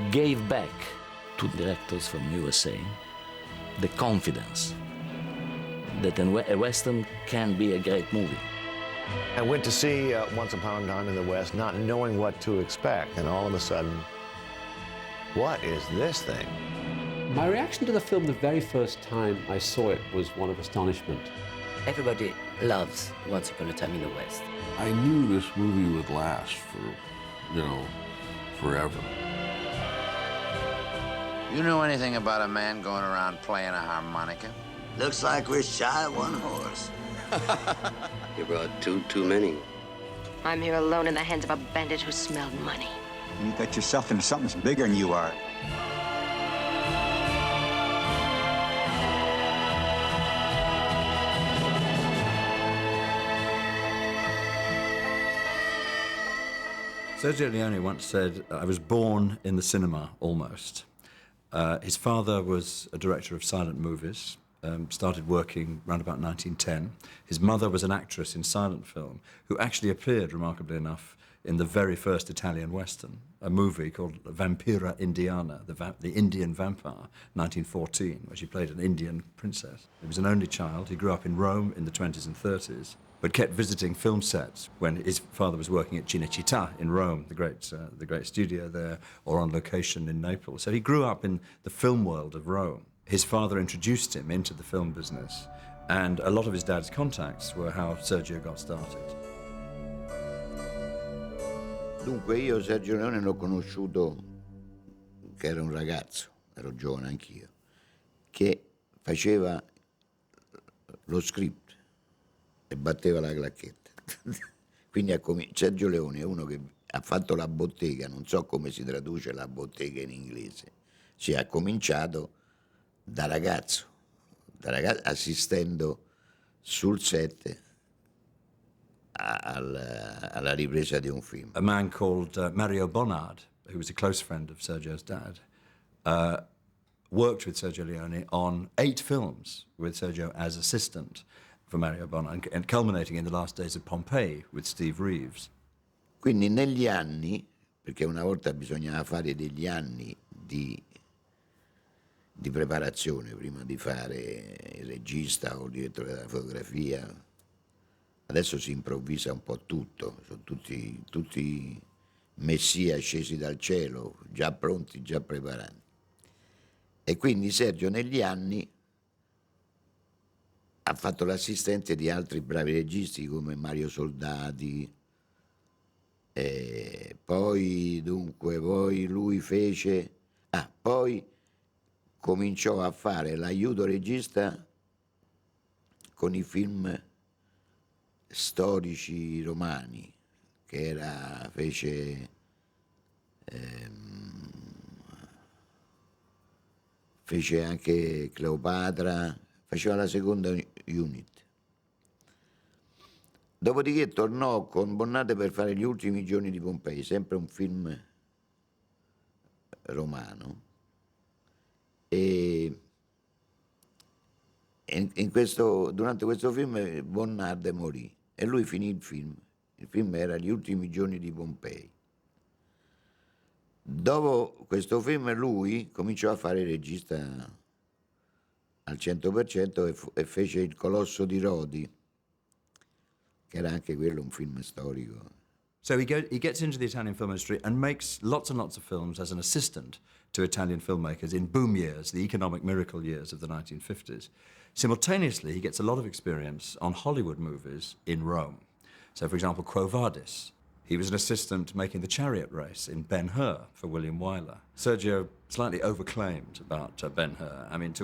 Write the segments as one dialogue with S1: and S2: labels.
S1: he gave back to directors from USA the confidence that a Western can be a great movie.
S2: I went to see Once Upon a Time in the West not knowing what to expect, and all of a sudden, what is this thing?
S3: My reaction to the film the very first time I saw it was one of astonishment.
S4: Everybody loves Once Upon a Time in the West.
S5: I knew this movie would last for, forever.
S6: You know anything about a man going around playing a harmonica?
S7: Looks like we're shy of one horse.
S8: You brought too many.
S9: I'm here alone in the hands of a bandit who smelled money.
S10: You got yourself into something that's bigger than you are.
S11: Sergio Leone once said, I was born in the cinema, almost. His father was a director of silent movies, started working around about 1910. His mother was an actress in silent film who actually appeared, remarkably enough, in the very first Italian Western, a movie called Vampira Indiana, the Indian Vampire, 1914, where she played an Indian princess. He was an only child. He grew up in Rome in the 20s and 30s, but kept visiting film sets when his father was working at Cinecittà in Rome, the great studio there, or on location in Naples. So he grew up in the film world of Rome. His father introduced him into the film business, and a lot of his dad's contacts were how Sergio got started.
S7: Dunque io Sergio Leone l'ho conosciuto che era un ragazzo, ero giovane anch'io, che faceva lo script e batteva la clacchetta. Quindi Sergio Leone è uno che ha fatto la bottega, non so come si traduce la bottega in inglese, cioè ha cominciato da ragazzo assistendo sul set alla ripresa di un film.
S11: A man called Mario Bonnard, who was a close friend of Sergio's dad, worked with Sergio Leone on 8 films with Sergio as assistant for Mario Bonnard, and culminating in The Last Days of Pompeii with Steve Reeves.
S7: Quindi negli anni, perché una volta bisognava fare degli anni di preparazione prima di fare il regista o il direttore della fotografia. Adesso si improvvisa un po' tutto, sono tutti messia scesi dal cielo, già pronti, già preparati. E quindi Sergio negli anni ha fatto l'assistente di altri bravi registi come Mario Soldati, e poi lui fece... poi cominciò a fare l'aiuto regista con i film storici romani, fece anche Cleopatra, faceva la seconda unit. Dopodiché tornò con Bonnate per fare Gli ultimi giorni di Pompei, sempre un film romano, e durante questo film Bonnard morì e lui finì il film. Il film era Gli ultimi giorni di Pompei. Dopo questo film lui cominciò a fare il regista al 100% e fece Il Colosso di Rodi, che era anche quello un film storico.
S11: So he gets into the Italian film industry and makes lots and lots of films as an assistant to Italian filmmakers in boom years, the economic miracle years of the 1950s. Simultaneously, he gets a lot of experience on Hollywood movies in Rome. So, for example, Quo Vadis. He was an assistant making the chariot race in Ben-Hur for William Wyler. Sergio slightly overclaimed about Ben-Hur. I mean,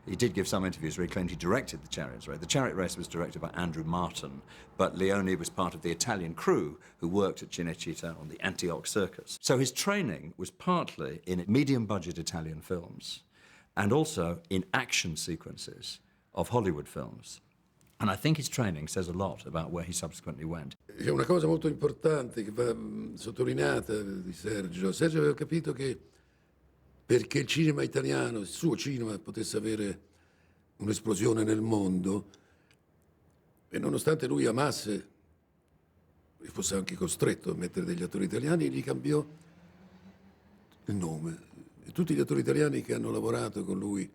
S11: he did give some interviews where he claimed he directed the chariot race. The chariot race was directed by Andrew Martin, but Leone was part of the Italian crew who worked at Cinecittà on the Antioch Circus. So his training was partly in medium-budget Italian films and also in action sequences of Hollywood films. And I think his training says a lot about where he subsequently went.
S5: C'è una cosa molto importante che va sottolineata di Sergio. Sergio aveva capito che perché il cinema italiano, il suo cinema, potesse avere un'esplosione nel mondo, e nonostante lui amasse e fosse anche costretto a mettere degli attori italiani, gli cambiò il nome. E tutti gli attori italiani che hanno lavorato con lui,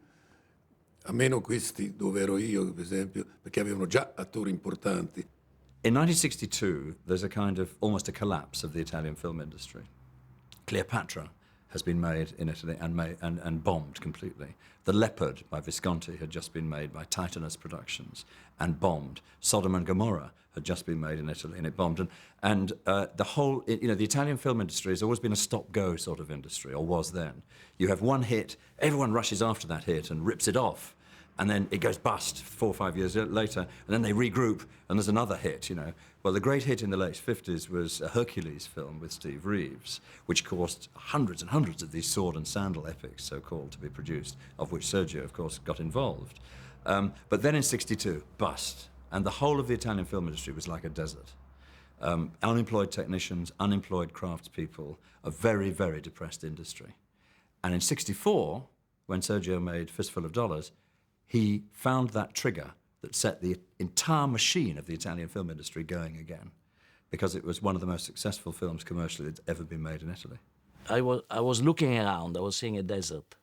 S5: a meno questi dove ero io, per esempio, perché avevano già attori importanti.
S11: In 1962, there's a kind of almost a collapse of the Italian film industry. Cleopatra has been made in Italy and bombed completely. The Leopard by Visconti had just been made by Titanus Productions and bombed. Sodom and Gomorrah had just been made in Italy and it bombed. And the whole, the Italian film industry has always been a stop-go sort of industry, or was then. You have one hit, everyone rushes after that hit and rips it off. And then it goes bust 4 or 5 years later, and then they regroup, and there's another hit, Well, the great hit in the late 50s was a Hercules film with Steve Reeves, which caused hundreds and hundreds of these sword and sandal epics, so-called, to be produced, of which Sergio, of course, got involved. But then in 62, bust. And the whole of the Italian film industry was like a desert. Unemployed technicians, unemployed craftspeople, a very, very depressed industry. And in 64, when Sergio made Fistful of Dollars, he found that trigger that set the entire machine of the Italian film industry going again, because it was one of the most successful films commercially that's ever been made in Italy.
S1: I was looking around, I was seeing a desert.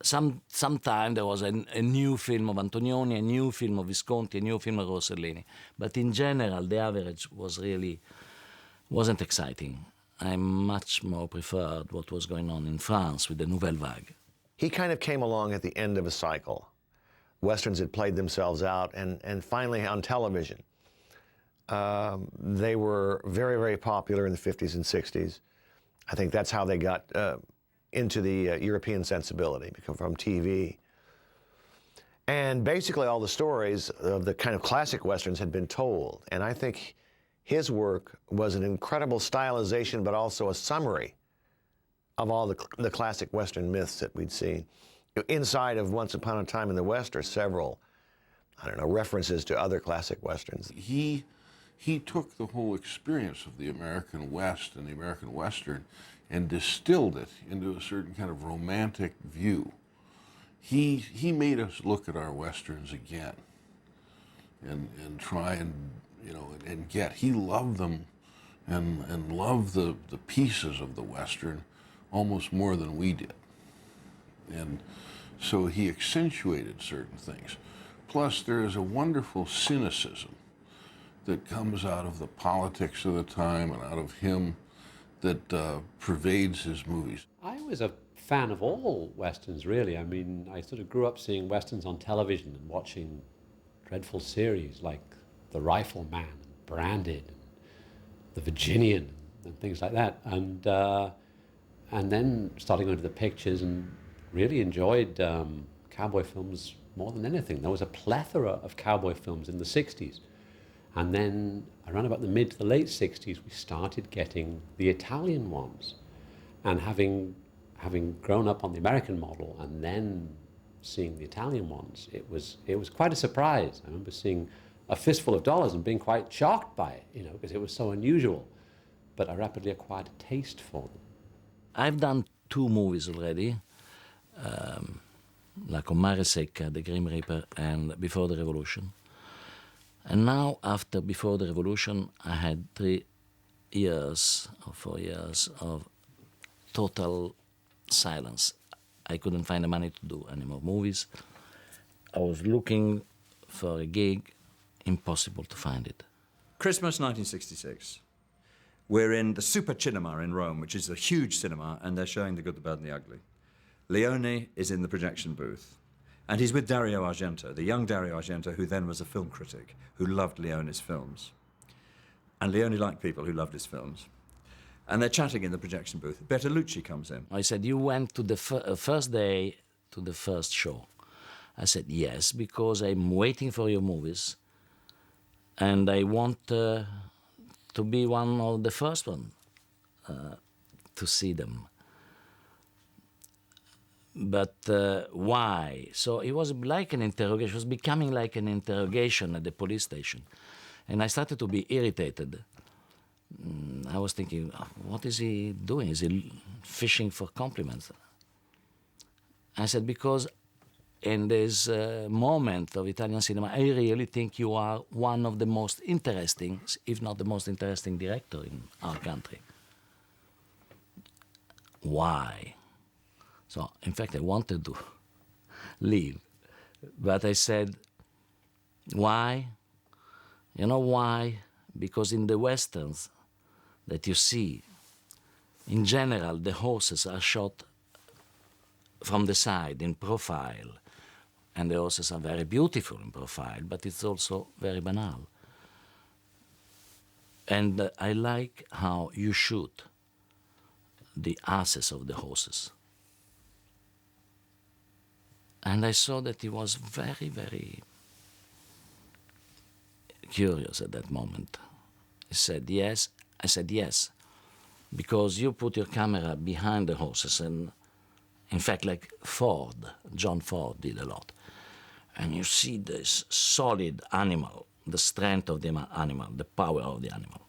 S1: Sometime there was a new film of Antonioni, a new film of Visconti, a new film of Rossellini. But in general, the average wasn't exciting. I much more preferred what was going on in France with the Nouvelle Vague.
S2: He kind of came along at the end of a cycle. Westerns had played themselves out, and finally on television. They were very, very popular in the 50s and 60s. I think that's how they got into the European sensibility, from TV. And basically all the stories of the kind of classic Westerns had been told. And I think his work was an incredible stylization, but also a summary of all the classic Western myths that we'd seen. Inside of Once Upon a Time in the West are several, references to other classic Westerns.
S12: He took the whole experience of the American West and the American Western and distilled it into a certain kind of romantic view. He made us look at our Westerns again and try and get. He loved them and loved the pieces of the Western almost more than we did. And so he accentuated certain things. Plus, there is a wonderful cynicism that comes out of the politics of the time and out of him that pervades his movies.
S3: I was a fan of all Westerns, really. I mean, I sort of grew up seeing Westerns on television and watching dreadful series like The Rifleman, and Branded, and The Virginian, and things like that. And then starting going to the pictures and really enjoyed cowboy films more than anything. There was a plethora of cowboy films in the 60s. And then around about the mid to the late 60s, we started getting the Italian ones. And having grown up on the American model and then seeing the Italian ones, it was quite a surprise. I remember seeing A Fistful of Dollars and being quite shocked by it, because it was so unusual. But I rapidly acquired a taste for them.
S1: I've done 2 movies already, La Comare Secca, The Grim Reaper, and Before the Revolution. And now, after Before the Revolution, I had 3 years or 4 years of total silence. I couldn't find the money to do any more movies. I was looking for a gig, impossible to find it.
S11: Christmas 1966. We're in the Super Cinema in Rome, which is a huge cinema, and they're showing The Good, the Bad, and the Ugly. Leone is in the projection booth, and he's with Dario Argento, the young Dario Argento, who then was a film critic, who loved Leone's films. And Leone liked people who loved his films. And they're chatting in the projection booth. Bertolucci comes in.
S1: I said, you went to the first day to the first show. I said, yes, because I'm waiting for your movies, and I want to be one of the first one to see them. But why? So it was like an interrogation. It was becoming like an interrogation at the police station. And I started to be irritated. I was thinking, what is he doing? Is he fishing for compliments? I said, because in this moment of Italian cinema, I really think you are one of the most interesting, if not the most interesting director in our country. why. So, in fact, I wanted to leave, but I said, why? You know why? Because in the westerns that you see, in general, the horses are shot from the side, in profile, and the horses are very beautiful in profile, but it's also very banal. And I like how you shoot the asses of the horses. And I saw that he was very, very curious at that moment. He said, yes. I said, yes, because you put your camera behind the horses, and in fact, like John Ford did a lot. And you see this solid animal, the strength of the animal, the power of the animal.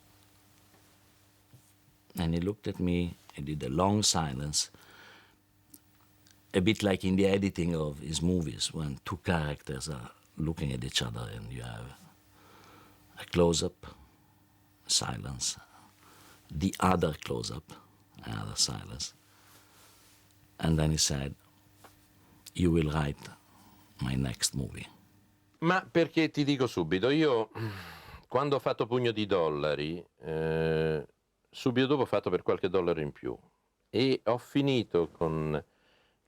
S1: And he looked at me, he did a long silence, a bit like in the editing of his movies, when two characters are looking at each other and you have a close-up, silence, the other close-up, another silence. And then he said, you will write my next movie.
S13: Ma perché ti dico subito, io quando ho fatto Pugno di Dollari, subito dopo ho fatto Per qualche dollaro in più e ho finito con,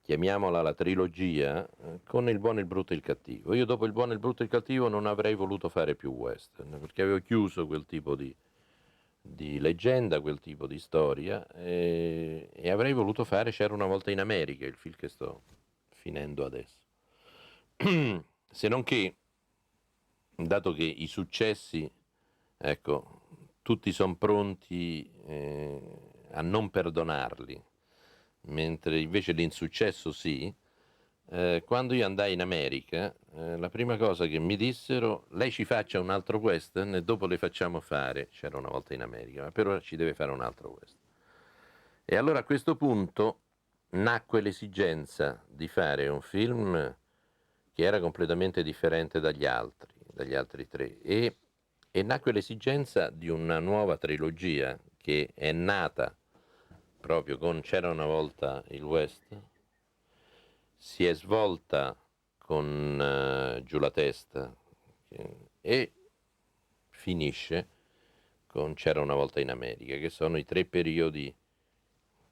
S13: chiamiamola la trilogia, con Il buono, il brutto e il cattivo. Io dopo Il buono, il brutto e il cattivo non avrei voluto fare più western, perché avevo chiuso quel tipo di leggenda, quel tipo di storia, e avrei voluto fare C'era una volta in America, il film che sto finendo adesso. Se non che, dato che i successi, ecco, tutti sono pronti a non perdonarli, mentre invece l'insuccesso sì, quando io andai in America, la prima cosa che mi dissero, lei ci faccia un altro western e dopo le facciamo fare C'era una volta in America, ma per ora ci deve fare un altro western. E allora a questo punto nacque l'esigenza di fare un film che era completamente differente dagli altri tre, e nacque l'esigenza di una nuova trilogia che è nata proprio con C'era una volta il West, si è svolta con Giù la testa e finisce con C'era una volta in America, che sono i tre periodi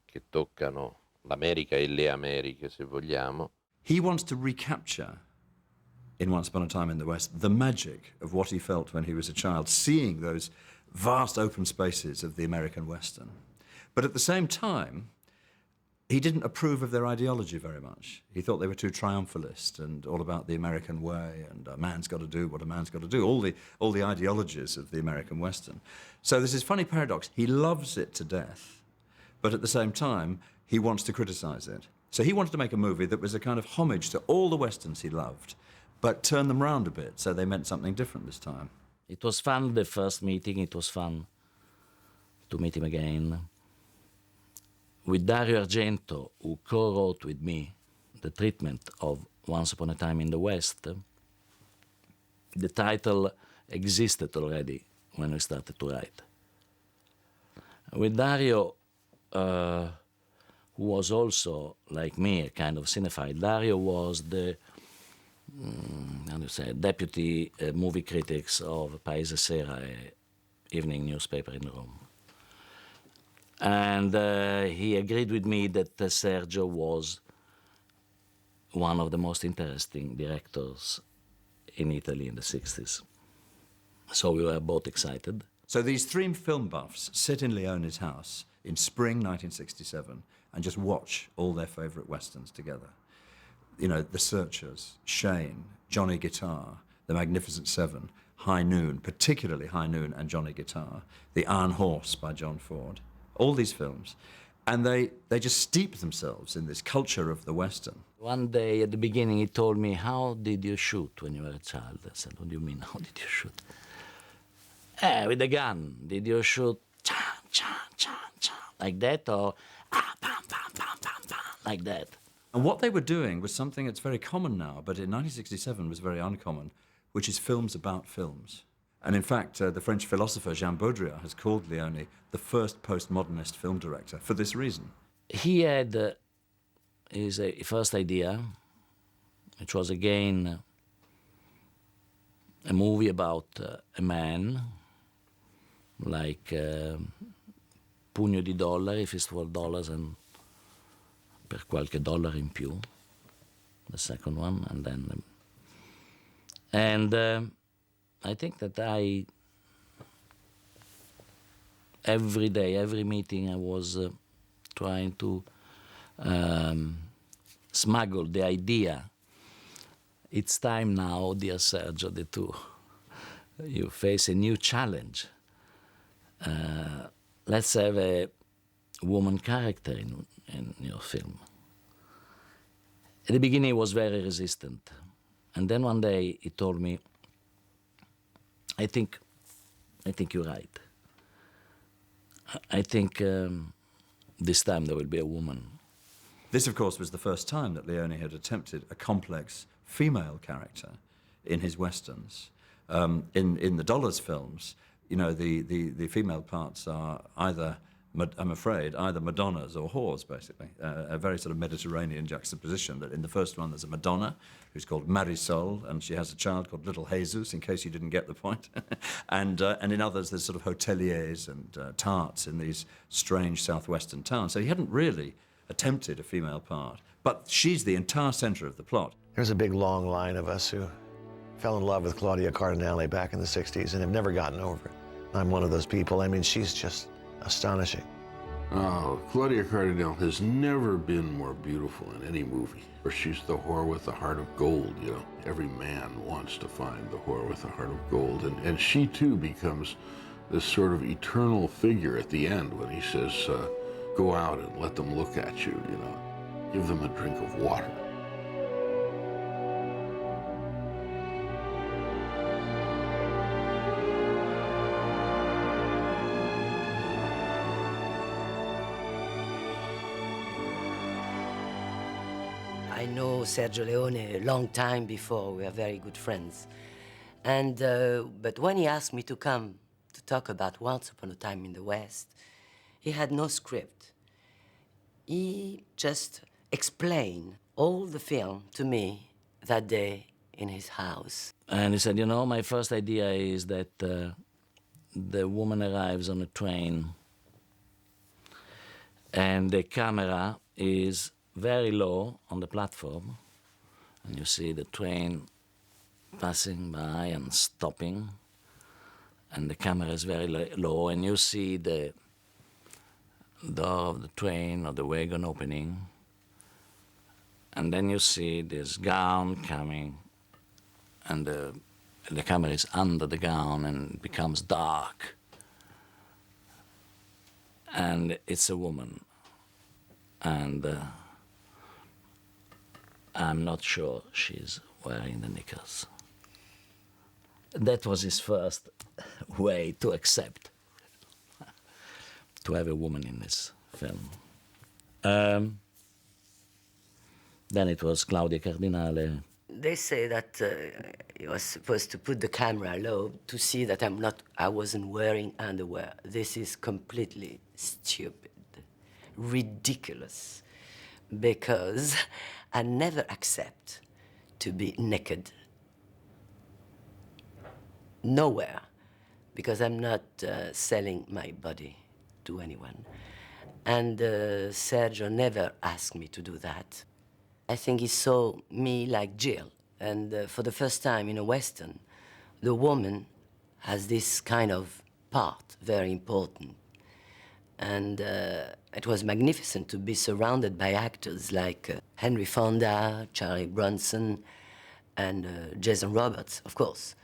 S13: che toccano l'America e le Americhe, se vogliamo.
S11: He wants to recapture, in Once Upon a Time in the West, the magic of what he felt when he was a child, seeing those vast open spaces of the American Western. But at the same time, he didn't approve of their ideology very much. He thought they were too triumphalist and all about the American way and a man's got to do what a man's got to do, all the ideologies of the American Western. So there's this funny paradox. He loves it to death, but at the same time, he wants to criticize it. So he wanted to make a movie that was a kind of homage to all the Westerns he loved, but turn them round a bit so they meant something different this time.
S1: It was fun, the first meeting. It was fun to meet him again. With Dario Argento, who co-wrote with me the treatment of Once Upon a Time in the West, the title existed already when we started to write. With Dario, who was also, like me, a kind of cinephile, Dario was the deputy movie critics of Paese Sera, a evening newspaper in Rome. And he agreed with me that Sergio was one of the most interesting directors in Italy in the 60s. So we were both excited.
S11: So these three film buffs sit in Leone's house in spring 1967 and just watch all their favourite westerns together. You know, The Searchers, Shane, Johnny Guitar, The Magnificent Seven, High Noon, particularly High Noon and Johnny Guitar, The Iron Horse by John Ford, all these films. And they just steep themselves in this culture of the Western.
S1: One day at the beginning he told me, how did you shoot when you were a child? I said, what do you mean, how did you shoot? With a gun. Did you shoot cha, cha, cha, cha, like that, or pam, pam, pam, pam, pam, like that?
S11: And what they were doing was something that's very common now, but in 1967 was very uncommon, which is films about films. And in fact, the French philosopher Jean Baudrillard has called Leone the first postmodernist film director for this reason.
S1: he had his first idea, which was again a movie about a man, like Pugno di dollari, Fistful of Dollars, and per qualche dollaro in più, the second one, and I think that every day, every meeting, I was trying to smuggle the idea. It's time now, dear Sergio, that you face a new challenge. Let's have a woman character in your film. At the beginning, he was very resistant. And then one day he told me, I think you're right. I think this time there will be a woman.
S11: This, of course, was the first time that Leone had attempted a complex female character in his westerns. In the Dollars films, you know, the female parts are either, I'm afraid, either Madonnas or whores, basically. A very sort of Mediterranean juxtaposition. That in the first one there's a Madonna who's called Marisol, and she has a child called Little Jesus, in case you didn't get the point. and in others there's sort of hoteliers and tarts in these strange southwestern towns. So he hadn't really attempted a female part, but she's the entire center of the plot.
S2: There's a big long line of us who fell in love with Claudia Cardinale back in the 60s and have never gotten over it. I'm one of those people. I mean, she's just astonishing.
S12: Oh, Claudia Cardinale has never been more beautiful in any movie. She's the whore with the heart of gold, you know. Every man wants to find the whore with the heart of gold. And she, too, becomes this sort of eternal figure at the end when he says, go out and let them look at you, you know. Give them a drink of water.
S4: I know Sergio Leone a long time before. We are very good friends. And, but when he asked me to come to talk about Once Upon a Time in the West, he had no script. He just explained all the film to me that day in his house.
S1: And he said, you know, my first idea is that the woman arrives on a train and the camera is very low on the platform, and you see the train passing by and stopping, and the camera is very low, and you see the door of the train or the wagon opening, and then you see this gown coming, and the camera is under the gown and it becomes dark, and it's a woman, and I'm not sure she's wearing the knickers. That was his first way to accept to have a woman in this film. Then it was Claudia Cardinale.
S4: They say that you was supposed to put the camera low to see that I wasn't wearing underwear. This is completely stupid, ridiculous, because I never accept to be naked. Nowhere, because I'm not selling my body to anyone. And Sergio never asked me to do that. I think he saw me like Jill, and for the first time in a Western, the woman has this kind of part, very important. And it was magnificent to be surrounded by actors like Henry Fonda, Charlie Bronson, and Jason Roberts, of course.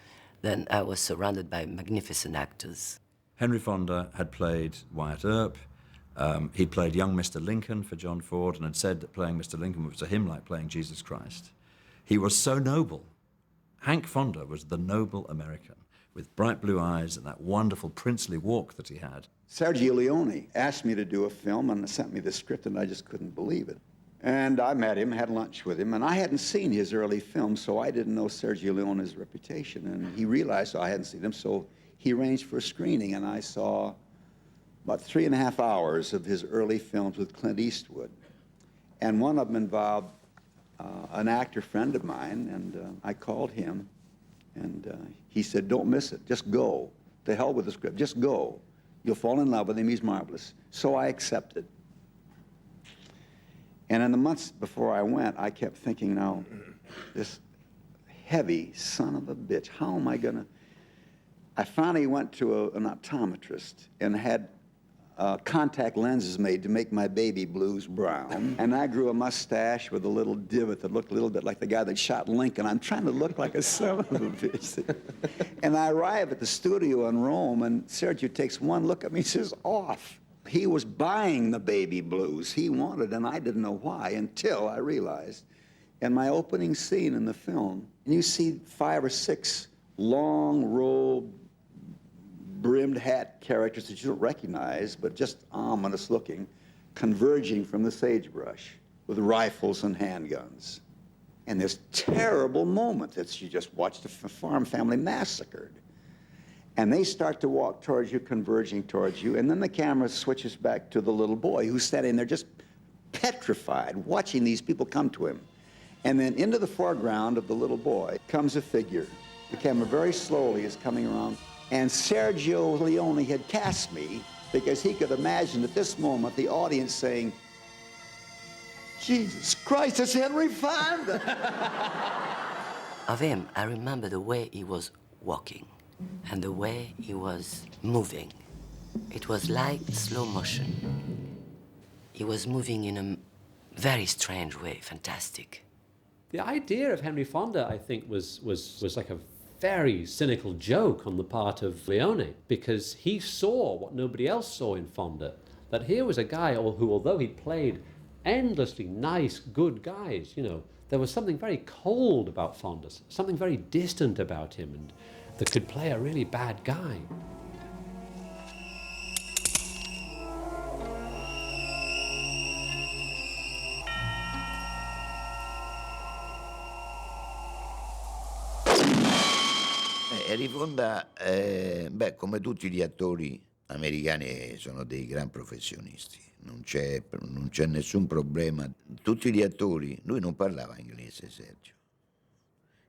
S4: Then I was surrounded by magnificent actors.
S11: Henry Fonda had played Wyatt Earp. He played young Mr. Lincoln for John Ford and had said that playing Mr. Lincoln was to him like playing Jesus Christ. He was so noble. Hank Fonda was the noble American with bright blue eyes and that wonderful princely walk that he had.
S10: Sergio Leone asked me to do a film and sent me the script, and I just couldn't believe it. And I met him, had lunch with him, and I hadn't seen his early films, so I didn't know Sergio Leone's reputation. And he realized I hadn't seen them, so he arranged for a screening, and I saw about 3.5 hours of his early films with Clint Eastwood. And one of them involved an actor friend of mine, and I called him, and he said, don't miss it, just go. To hell with the script, just go. You'll fall in love with him, he's marvelous. So I accepted. And in the months before I went, I kept thinking, now, this heavy son of a bitch, how am I gonna? I finally went to an optometrist and had contact lenses made to make my baby blues brown. And I grew a mustache with a little divot that looked a little bit like the guy that shot Lincoln. I'm trying to look like a son of a bitch. And I arrive at the studio in Rome, and Sergio takes one look at me and says, off. He was buying the baby blues he wanted, and I didn't know why until I realized. In my opening scene in the film, and you see 5 or 6 long-robed, brimmed hat characters that you don't recognize, but just ominous looking, converging from the sagebrush with rifles and handguns. And this terrible moment that you just watched a farm family massacred. And they start to walk towards you, converging towards you, and then the camera switches back to the little boy who's standing there just petrified, watching these people come to him. And then into the foreground of the little boy comes a figure. The camera very slowly is coming around. And Sergio Leone had cast me because he could imagine at this moment the audience saying, Jesus Christ, it's Henry Fonda.
S4: Of him, I remember the way he was walking and the way he was moving. It was like slow motion. He was moving in a very strange way, fantastic.
S3: The idea of Henry Fonda, I think, was like a very cynical joke on the part of Leone, because he saw what nobody else saw in Fonda, that here was a guy who, although he played endlessly nice, good guys, you know, there was something very cold about Fonda, something very distant about him, and that could play a really bad guy.
S7: Henry Fonda, come tutti gli attori americani, sono dei gran professionisti, non c'è nessun problema. Tutti gli attori, lui non parlava inglese, Sergio,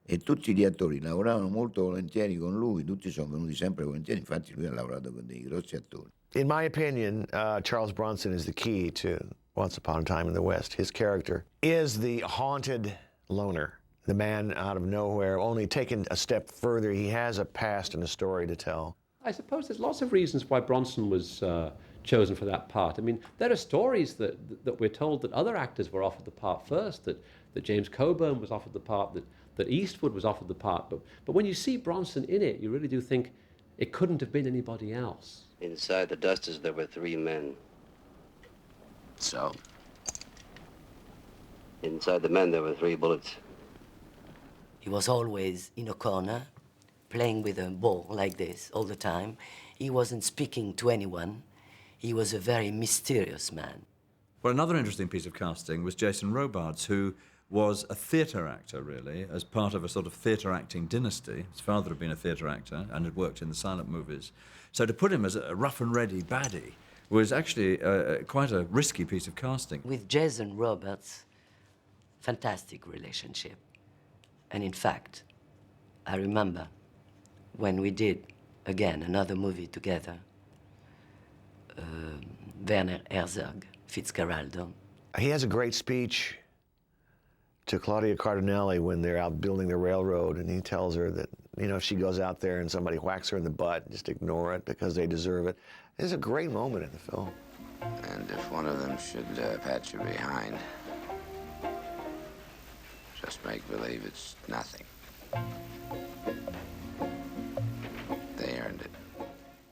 S7: e tutti gli attori lavoravano molto volentieri con lui, tutti sono venuti sempre volentieri, infatti lui ha lavorato con dei grossi attori.
S2: In my opinion, Charles Bronson is the key to Once Upon a Time in the West. His character is the haunted loner. The man out of nowhere, only taken a step further. He has a past and a story to tell.
S3: I suppose there's lots of reasons why Bronson was chosen for that part. I mean, there are stories that we're told that other actors were offered the part first, that James Coburn was offered the part, that Eastwood was offered the part. But when you see Bronson in it, you really do think it couldn't have been anybody else.
S8: Inside the dusters, there were 3 men.
S6: So?
S8: Inside the men, there were 3 bullets.
S4: He was always in a corner, playing with a ball like this all the time. He wasn't speaking to anyone. He was a very mysterious man.
S11: Well, another interesting piece of casting was Jason Robards, who was a theatre actor, really, as part of a sort of theatre acting dynasty. His father had been a theatre actor and had worked in the silent movies. So to put him as a rough and ready baddie was actually quite a risky piece of casting.
S4: With Jason Robards, fantastic relationship. And in fact, I remember when we did, again, another movie together, Werner Herzog, Fitzcarraldo.
S2: He has a great speech to Claudia Cardinelli when they're out building the railroad, and he tells her that, you know, if she goes out there and somebody whacks her in the butt, just ignore it because they deserve it. It's a great moment in the film.
S6: And if one of them should pat you behind, just make believe it's nothing. They earned it.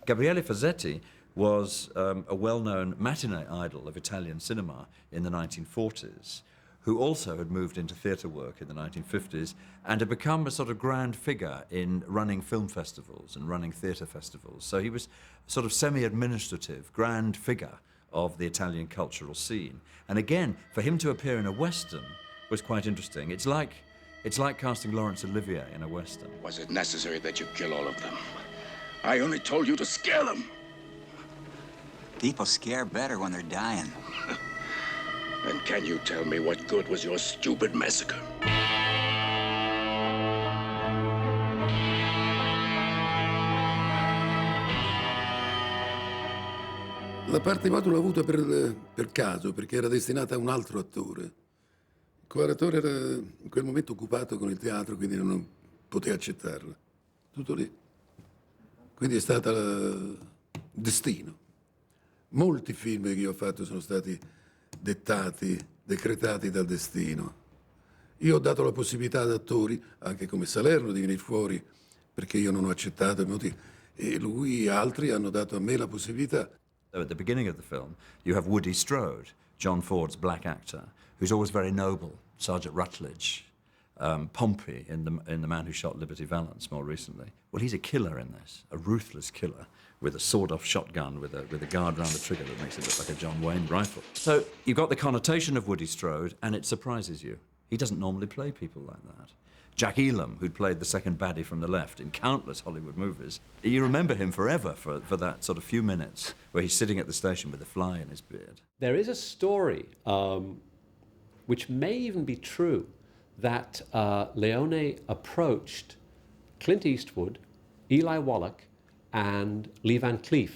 S11: Gabriele Fazzetti was a well-known matinee idol of Italian cinema in the 1940s, who also had moved into theatre work in the 1950s and had become a sort of grand figure in running film festivals and running theatre festivals. So he was a sort of semi-administrative grand figure of the Italian cultural scene. And again, for him to appear in a Western was quite interesting. It's like casting Laurence Olivier in a Western.
S14: Was it necessary that you kill all of them? I only told you to scare them. People scare better when they're dying.
S15: And can you tell me what good was your stupid massacre?
S5: La parte di moto l'ho avuta per caso, perché era destinata a un altro attore. Il quale attore era in quel momento occupato con il teatro, quindi non poteva accettarla. Tutto lì. Quindi è stato il destino. Molti film che io ho fatto sono stati dettati, decretati dal destino. Io ho dato la possibilità ad attori, anche come Salerno, di venire fuori, perché io non ho accettato i motivi. E lui e altri hanno dato a me la possibilità.
S11: At the beginning of the film, you have Woody Strode, John Ford's black actor, who's always very noble, Sergeant Rutledge, Pompey in the Man Who Shot Liberty Valance more recently. Well, he's a killer in this, a ruthless killer with a sawed-off shotgun with a guard round the trigger that makes it look like a John Wayne rifle. So you've got the connotation of Woody Strode, and it surprises you. He doesn't normally play people like that. Jack Elam, who'd played the second baddie from the left in countless Hollywood movies, you remember him forever for that sort of few minutes where he's sitting at the station with a fly in his beard.
S3: There is a story, which may even be true, that Leone approached Clint Eastwood, Eli Wallach, and Lee Van Cleef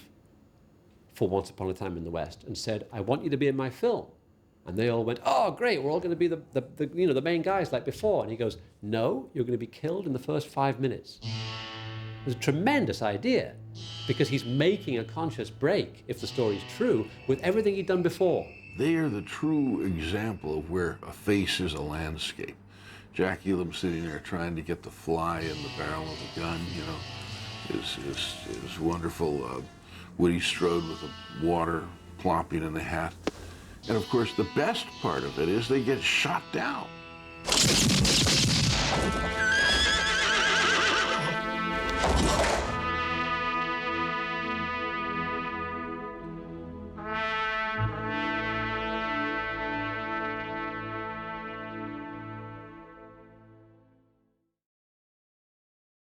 S3: for Once Upon a Time in the West and said, I want you to be in my film. And they all went, oh, great, we're all going to be the main guys like before. And he goes, no, you're going to be killed in the first 5 minutes. It was a tremendous idea because he's making a conscious break, if the story's true, with everything he'd done before.
S12: They are the true example of where a face is a landscape. Jack Elam sitting there trying to get the fly in the barrel of the gun, you know, is wonderful. Woody Strode with the water plopping in the hat. And of course, the best part of it is they get shot down.